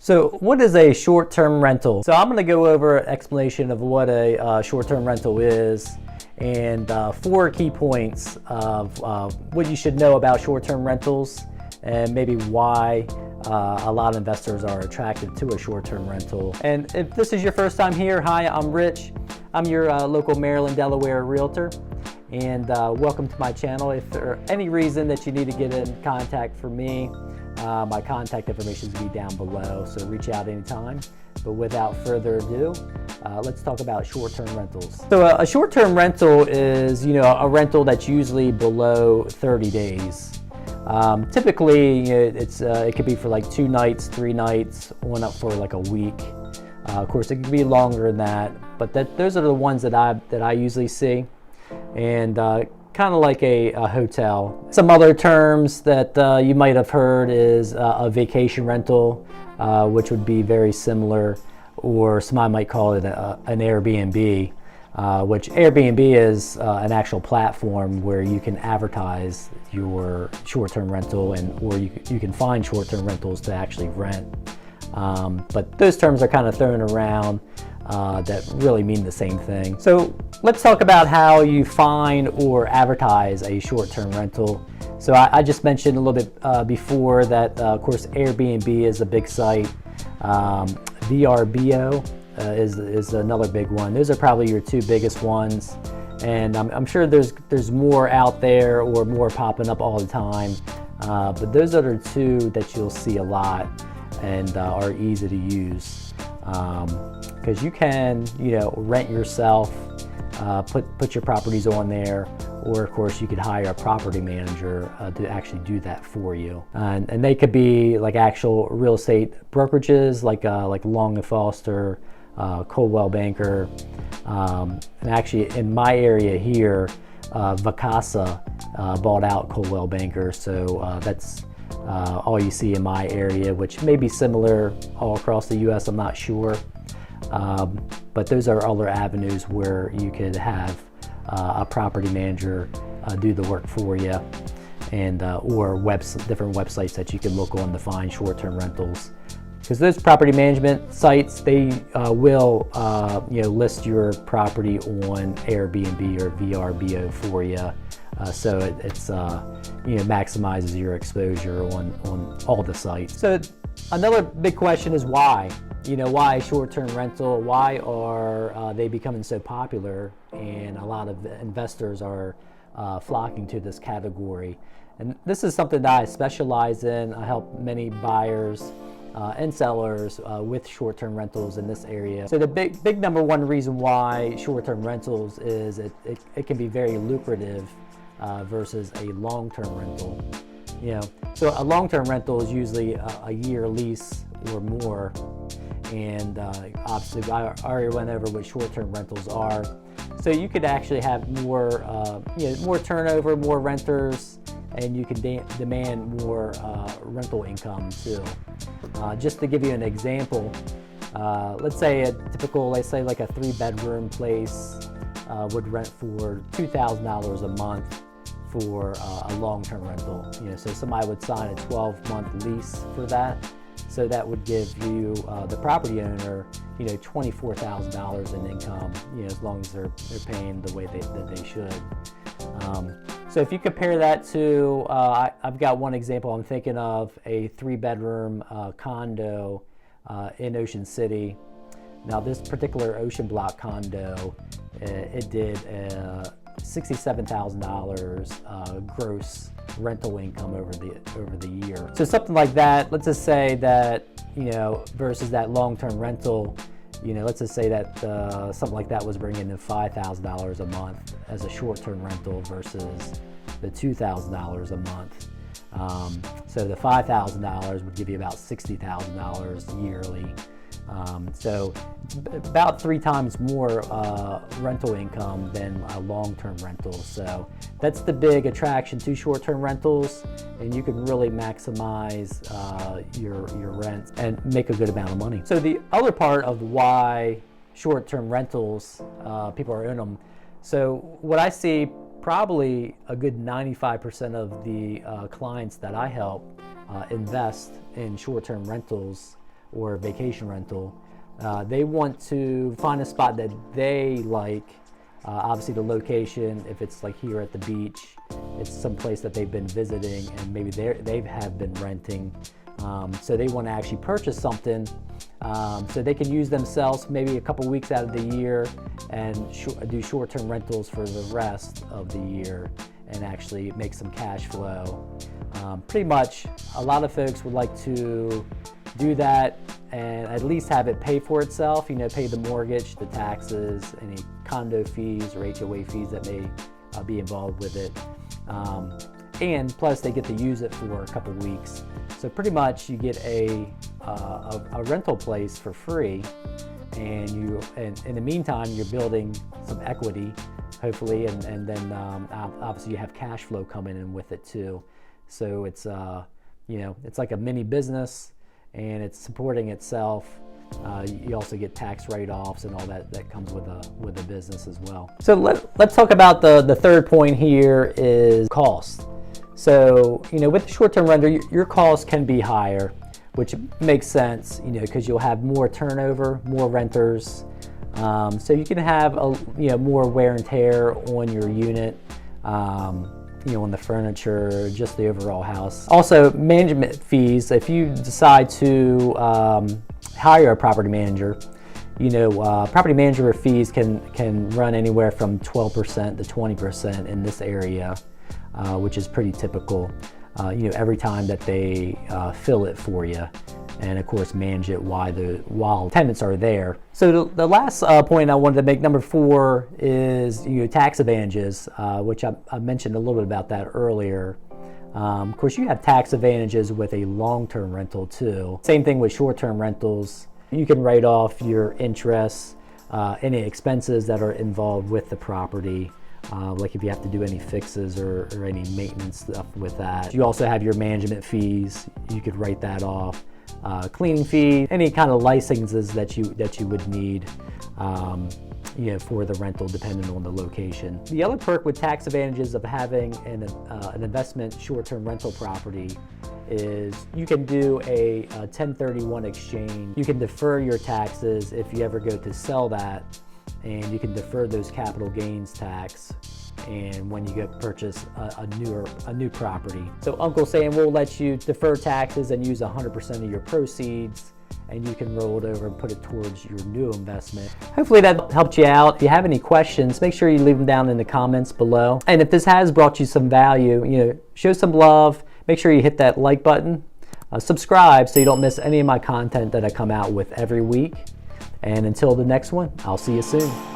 So what is a short-term rental? So I'm going to go over an explanation of what a short-term rental is and 4 key points of what you should know about short-term rentals and maybe why a lot of investors are attracted to a short-term rental. And if this is your first time here, hi, I'm Rich. I'm your local Maryland, Delaware realtor. And welcome to my channel. If there any reason that you need to get in contact for me, my contact information is going to be down below, so reach out anytime. But without further ado, let's talk about short-term rentals. So a short-term rental is, a rental that's usually below 30 days. Typically, it could be for like 2 nights, 3 nights, one up for like a week. Of course, it could be longer than that, but those are the ones that I usually see. And kind of like a hotel. Some other terms that you might have heard is a vacation rental, which would be very similar, or somebody might call it an Airbnb, which Airbnb is an actual platform where you can advertise your short-term rental, or you can find short-term rentals to actually rent. But those terms are kind of thrown around that really mean the same thing. So let's talk about how you find or advertise a short-term rental. So I just mentioned a little bit before that, of course, Airbnb is a big site. VRBO is another big one. Those are probably your 2 biggest ones. And I'm sure there's more out there or more popping up all the time. But those are the 2 that you'll see a lot and are easy to use. Because you can, rent yourself, put your properties on there, or of course you could hire a property manager to actually do that for you. And they could be like actual real estate brokerages, like Long & Foster, Coldwell Banker, and actually in my area here, Vacasa bought out Coldwell Banker, so that's all you see in my area, which may be similar all across the U.S., I'm not sure. But those are other avenues where you could have a property manager do the work for you, and or different websites that you can look on to find short-term rentals. Because those property management sites, they will list your property on Airbnb or VRBO for you. So it's maximizes your exposure on all the sites. So another big question is why? Why short-term rental? Why are they becoming so popular? And a lot of investors are flocking to this category. And this is something that I specialize in. I help many buyers and sellers with short-term rentals in this area. So the big number 1 reason why short-term rentals is it can be very lucrative versus a long-term rental. So a long-term rental is usually a year lease or more. And obviously I already went over what short-term rentals are. So you could actually have more, more turnover, more renters, and you can demand more rental income too. Just to give you an example, let's say like a 3-bedroom place would rent for $2,000 a month for a long-term rental. So somebody would sign a 12-month lease for that. So that would give you, the property owner, $24,000 in income, as long as they're paying the way that they should. So if you compare that to, I've got one example I'm thinking of, a 3-bedroom condo in Ocean City. Now this particular ocean block condo, it did $67,000 gross rental income over the year. So something like that, let's just say that, versus that long-term rental, let's just say that something like that was bringing in $5,000 a month as a short-term rental versus the $2,000 a month. So the $5,000 would give you about $60,000 yearly. So about 3 times more rental income than a long-term rental. So that's the big attraction to short-term rentals, and you can really maximize your rent and make a good amount of money. So the other part of why short-term rentals, people are in them. So what I see, probably a good 95% of the clients that I help invest in short-term rentals or vacation rental, they want to find a spot that they like. Obviously the location, if it's like here at the beach, it's some place that they've been visiting and maybe they have been renting. So they want to actually purchase something so they can use themselves maybe a couple weeks out of the year and do short-term rentals for the rest of the year and actually make some cash flow. Pretty much a lot of folks would like to do that and at least have it pay for itself, pay the mortgage, the taxes, any condo fees or HOA fees that may be involved with it. And plus they get to use it for a couple weeks. So pretty much you get a rental place for free, and in the meantime you're building some equity, hopefully, and then obviously you have cash flow coming in with it too. So it's it's like a mini business, and it's supporting itself. You also get tax write-offs and all that comes with a business as well. So let's talk about the third point here is cost. So with the short-term rental, your costs can be higher, which makes sense, because you'll have more turnover, more renters. So you can have more wear and tear on your unit, on the furniture, just the overall house. Also, management fees. If you decide to hire a property manager, property manager fees can run anywhere from 12% to 20% in this area, which is pretty typical. Every time that they fill it for you, and of course manage it while tenants are there. So the last point I wanted to make, number 4, is tax advantages, which I mentioned a little bit about that earlier. Of course, you have tax advantages with a long-term rental too. Same thing with short-term rentals. You can write off your interest, any expenses that are involved with the property. Like if you have to do any fixes or any maintenance stuff with that. You also have your management fees. You could write that off. Cleaning fee, any kind of licenses that you would need for the rental, depending on the location. The other perk with tax advantages of having an investment short-term rental property is you can do a 1031 exchange. You can defer your taxes if you ever go to sell that, and you can defer those capital gains tax and when you go purchase a new property. So Uncle's saying we'll let you defer taxes and use 100% of your proceeds, and you can roll it over and put it towards your new investment. Hopefully that helped you out. If you have any questions, make sure you leave them down in the comments below. And if this has brought you some value, show some love. Make sure you hit that like button. Subscribe so you don't miss any of my content that I come out with every week. And until the next one, I'll see you soon.